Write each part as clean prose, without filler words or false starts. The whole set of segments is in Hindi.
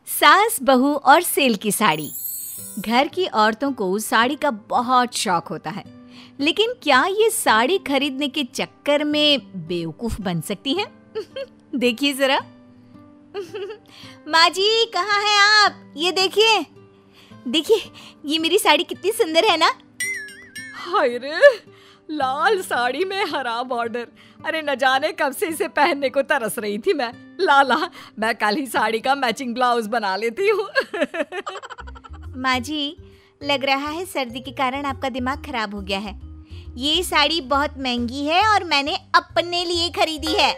सास, बहू और सेल की साड़ी। घर की औरतों को साड़ी का बहुत शौक होता है, लेकिन क्या ये साड़ी खरीदने के चक्कर में बेवकूफ बन सकती हैं? देखिए जरा। माँ जी, कहाँ हैं आप? ये देखिए देखिए, ये मेरी साड़ी कितनी सुंदर है ना। हाय रे, लाल साड़ी में हरा बॉर्डर। अरे न जाने कब से इसे पहनने को तरस रही थी मैं। ला मैं कल ही साड़ी का मैचिंग ब्लाउज बना लेती हूँ। माँ जी, लग रहा है सर्दी के कारण आपका दिमाग खराब हो गया है। ये साड़ी बहुत महंगी है और मैंने अपने लिए खरीदी है।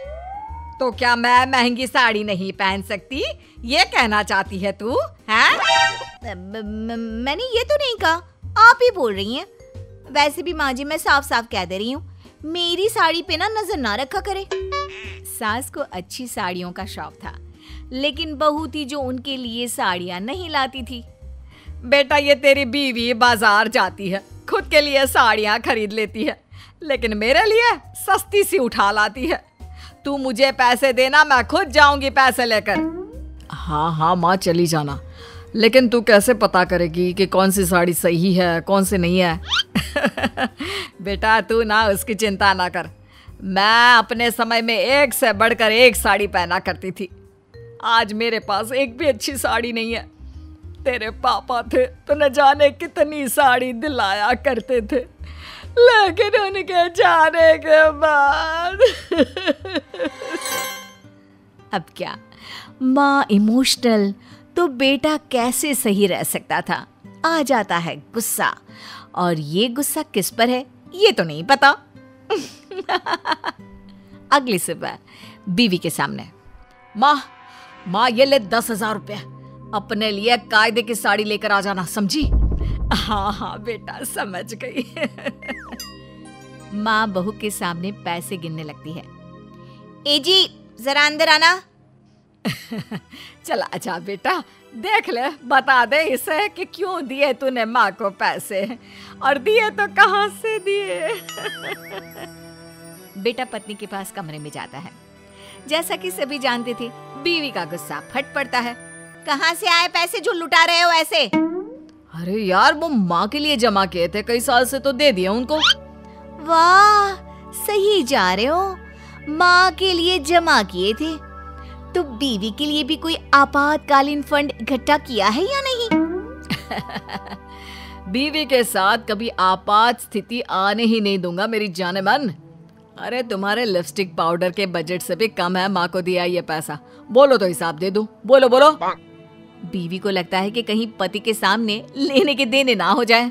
तो क्या मैं महंगी साड़ी नहीं पहन सकती, ये कहना चाहती है तू? हैं? मैंने ये तो नहीं कहा, आप ही बोल रही हैं। वैसे भी माँ जी, मैं साफ साफ कह दे रही हूँ, मेरी साड़ी पे ना नजर ना रखा करे। सास को अच्छी साड़ियों का शौक था, लेकिन बहू थी जो उनके लिए साड़ियाँ नहीं लाती थी। बेटा, ये तेरी बीवी बाजार जाती है, खुद के लिए साड़ियाँ खरीद लेती है, लेकिन मेरे लिए सस्ती सी उठा लाती है। तू मुझे पैसे देना, मैं खुद जाऊंगी पैसे लेकर। हाँ माँ, चली जाना, लेकिन तू कैसे पता करेगी कि कौन सी साड़ी सही है कौन सी नहीं है? बेटा, तू ना उसकी चिंता ना कर। मैं अपने समय में एक से बढ़कर एक साड़ी पहना करती थी। आज मेरे पास एक भी अच्छी साड़ी नहीं है। तेरे पापा थे तो न जाने कितनी साड़ी दिलाया करते थे, लेकिन उनके जाने के बाद अब क्या, माँ इमोशनल तो बेटा कैसे सही रह सकता था। आ जाता है गुस्सा, और ये गुस्सा किस पर है ये तो नहीं पता। अगली सुबह बीवी के सामने, माँ ये ले 10,000 रुपये, अपने लिए कायदे की साड़ी लेकर आ जाना, समझी? हाँ बेटा, समझ गई। माँ बहू के सामने पैसे गिनने लगती है। ए जी, जरा अंदर आना। चला अच्छा बेटा, देख ले, बता दे इसे कि क्यों दिए तूने माँ को पैसे, और दिए तो कहाँ से दिए? बेटा पत्नी के पास कमरे में जाता है। जैसा कि सभी जानते थे, बीवी का गुस्सा फट पड़ता है। कहाँ से आए पैसे जो लुटा रहे हो ऐसे? अरे यार, वो माँ के लिए जमा किए थे कई साल से, तो दे दिए उनको। वाह, सही जा रहे हो। माँ के लिए जमा किए थे, तो बीवी के लिए भी कोई आपातकालीन फंड इकट्ठा किया है या नहीं? बीवी के साथ कभी आपात स्थिति आने ही नहीं दूंगा मेरी जाने मन। अरे तुम्हारे लिपस्टिक पाउडर के बजट से भी कम है माँ को दिया ये पैसा। बोलो तो हिसाब दे दूं। बोलो। बीवी को लगता है कि कहीं पति के सामने लेने के देने ना हो जाए।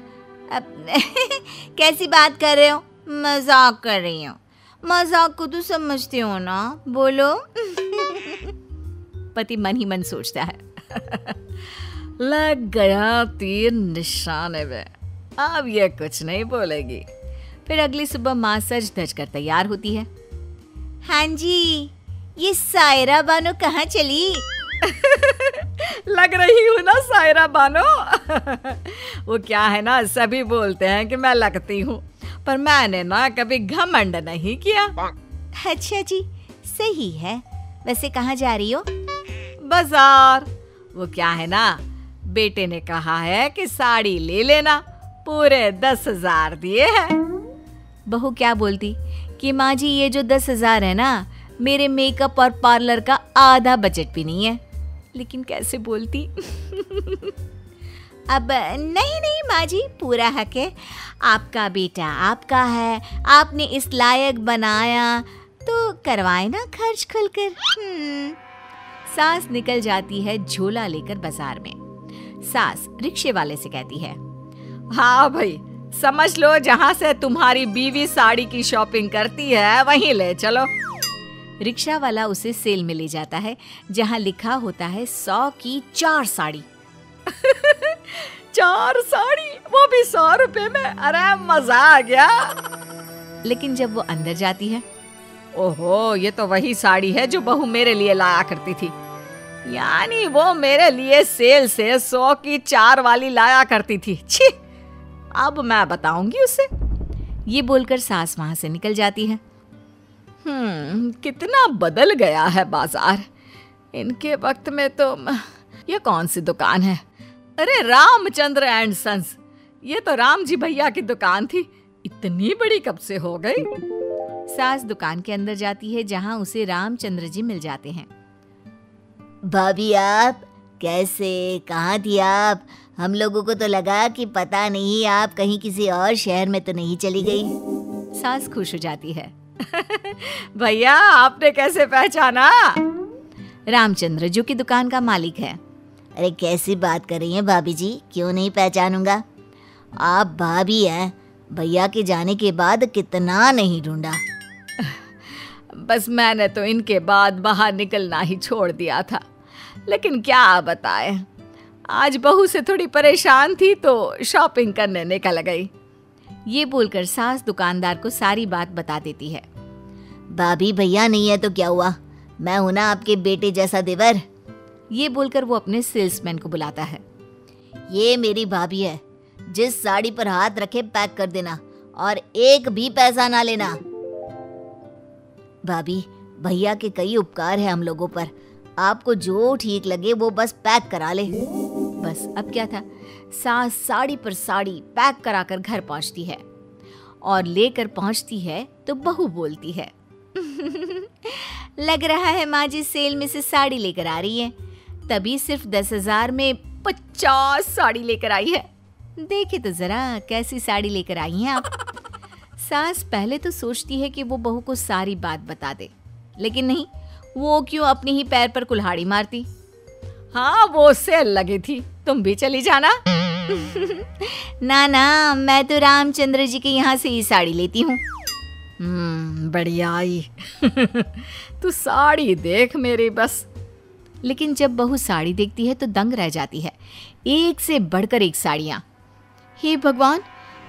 कैसी बात कर रहे हो? मजाक कर रही हूँ। मजाक को तो समझते हो ना, बोलो। पति मन ही मन सोचता है। लग गया तीर निशाने में, अब ये कुछ नहीं बोलेगी। फिर अगली सुबह माँ सज धज कर तैयार होती है। हाँ जी, ये सायरा बानो कहाँ चली? लग रही हूँ ना सायरा बानो। वो क्या है ना, सभी बोलते हैं कि मैं लगती हूँ, पर मैंने ना कभी घमंड नहीं किया। अच्छा जी, सही है। वैसे कहाँ जा रही हो? बाजार। वो क्या है ना, बेटे ने कहा है कि साड़ी ले लेना, पूरे 10,000 दिए हैं। बहू क्या बोलती कि माँ जी, ये जो 10,000 है ना, मेरे मेकअप और पार्लर का आधा बजट भी नहीं है। लेकिन कैसे बोलती। अब नहीं माँ जी, पूरा हक है। आपका बेटा आपका है, आपने इस लायक बनाया, तो करवाए ना खर्च खुलकर। सास निकल जाती है झोला लेकर बाजार में। सास रिक्शे वाले से कहती है, हाँ भाई, समझ लो जहाँ से तुम्हारी बीवी साड़ी की शॉपिंग करती है वहीं ले चलो। रिक्शा वाला उसे सेल में ले जाता है, जहाँ लिखा होता है 100 की 4 साड़ी। 4 साड़ी, वो भी 100 रुपए में? अरे मजा आ गया। लेकिन जब वो अंदर जाती है, ओहो, ये तो वही साड़ी है जो बहू मेरे लिए लाया करती थी। यानी वो मेरे लिए सेल से 100 की 4 वाली लाया करती थी। छी, अब मैं बताऊंगी उसे। ये बोलकर सास वहां से निकल जाती है। कितना बदल गया है बाजार। इनके वक्त में तो ये कौन सी दुकान है? अरे रामचंद्र एंड सन्स, ये तो राम जी भैया की दुकान थी। इतनी बड़ी कब से हो गई? सास दुकान के अंदर जाती है जहाँ उसे रामचंद्र जी मिल जाते हैं। भाभी आप कैसे, कहाँ थी आप? हम लोगों को तो लगा कि पता नहीं आप कहीं किसी और शहर में तो नहीं चली गई। सास खुश हो जाती है। भैया आपने कैसे पहचाना? रामचंद्र जो कि दुकान का मालिक है। अरे कैसी बात कर रही हैं भाभी जी, क्यों नहीं पहचानूंगा। आप भाभी हैं, भैया के जाने के बाद कितना नहीं ढूंढा। बस मैंने तो इनके बाद बाहर निकलना ही छोड़ दिया था, लेकिन क्या बताए, आज बहू से थोड़ी परेशान थी तो शॉपिंग करने निकल गई। ये बोलकर सास दुकानदार को सारी बात बता देती है। भाभी भैया नहीं है तो क्या हुआ, मैं हूं ना आपके बेटे जैसा देवर। ये बोलकर वो अपने सेल्समैन को बुलाता है। ये मेरी भाभी है, जिस साड़ी पर हाथ रखे पैक कर देना और एक भी पैसा ना लेना। भाभी भैया के कई उपकार है हम लोगों पर, आपको जो ठीक लगे वो बस पैक करा ले। बस अब क्या था, सास साड़ी पर साड़ी पैक कराकर घर पहुंचती है और लेकर पहुंचती है तो बहू बोलती है, लग रहा है माँ जी सेल में से साड़ी लेकर आ रही है, तभी सिर्फ 10,000 में 50 साड़ी लेकर आई है। देखे तो जरा कैसी साड़ी लेकर आई हैं आप। सास पहले तो सोचती है कि वो बहू को सारी बात बता दे, लेकिन नहीं, वो क्यों अपने ही पैर पर कुल्हाड़ी मारती। हाँ वो सेल लगी थी, तुम भी चली जाना। ना ना, मैं तो रामचंद्र जी के यहाँ से ही साड़ी लेती हूँ। बढ़िया आई। तू साड़ी देख मेरी बस। लेकिन जब बहू साड़ी देखती है तो दंग रह जाती है, एक से बढ़कर एक साड़ियाँ। हे भगवान,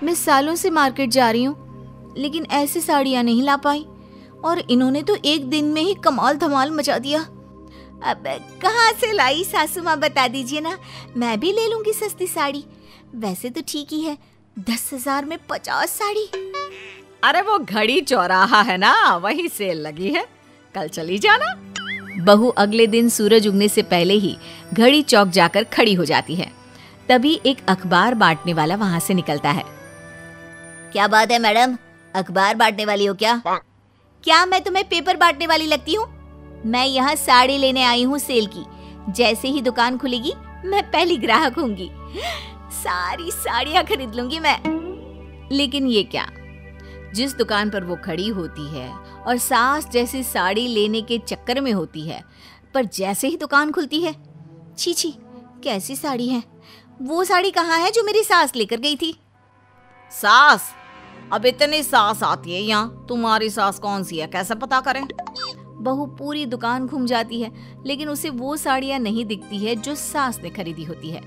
मैं सालों से मार्केट जा रही हूँ लेकिन ऐसी साड़ियाँ नहीं ला पाई, और इन्होंने तो एक दिन में ही कमाल धमाल मचा दिया। अब कहाँ से लाई सासू माँ, बता दीजिए ना, मैं भी ले लूंगी सस्ती साड़ी। वैसे तो ठीक ही है, 10,000 में 50 साड़ी। अरे वो घड़ी चौराहा है ना, वही सेल लगी है, कल चली जाना। बहू अगले दिन सूरज उगने से पहले ही घड़ी चौक जाकर खड़ी हो जाती है। तभी एक अखबार बांटने वाला वहां से निकलता है। क्या बात है मैडम, अखबार बांटने वाली हो क्या? क्या मैं तुम्हें पेपर बांटने वाली लगती हूँ? मैं यहाँ साड़ी लेने आई हूँ सेल की। जैसे ही दुकान खुलेगी मैं पहली ग्राहक होंगी, सारी साड़ियाँ खरीद लूंगी मैं। लेकिन ये क्या, जिस दुकान पर वो खड़ी होती है और सास जैसी साड़ी लेने के चक्कर में होती है, पर जैसे ही दुकान खुलती है, छी छी कैसी साड़ी है, वो साड़ी कहाँ है जो मेरी सास लेकर गई थी। सास, अब इतनी सास आती है यहाँ, तुम्हारी सास कौन सी है कैसे पता करें? बहू पूरी दुकान घूम जाती है लेकिन उसे वो साड़ियाँ नहीं दिखती है जो सास ने खरीदी होती है।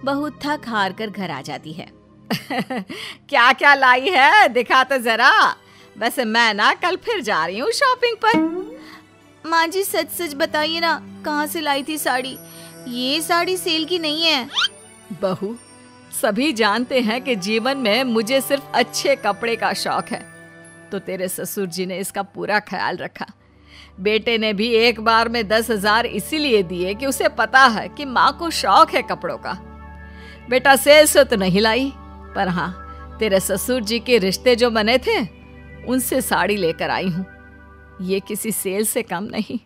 बहू थक हार कर घर आ जाती है। क्या क्या लाई है दिखा तो जरा। वैसे मैं ना कल फिर जा रही हूँ शॉपिंग पर। माँ जी सच सच बताइए ना, कहाँ से लाई थी साड़ी? ये साड़ी सेल की नहीं है। बहू, सभी जानते हैं कि जीवन में मुझे सिर्फ अच्छे कपड़े का शौक है, तो तेरे ससुर जी ने इसका पूरा ख्याल रखा। बेटे ने भी एक बार में 10,000 इसीलिए दिए कि उसे पता है कि माँ को शौक है कपड़ों का। बेटा सेल से तो नहीं लाई, पर हाँ तेरे ससुर जी के रिश्ते जो बने थे उनसे साड़ी लेकर आई हूँ। ये किसी सेल से कम नहीं।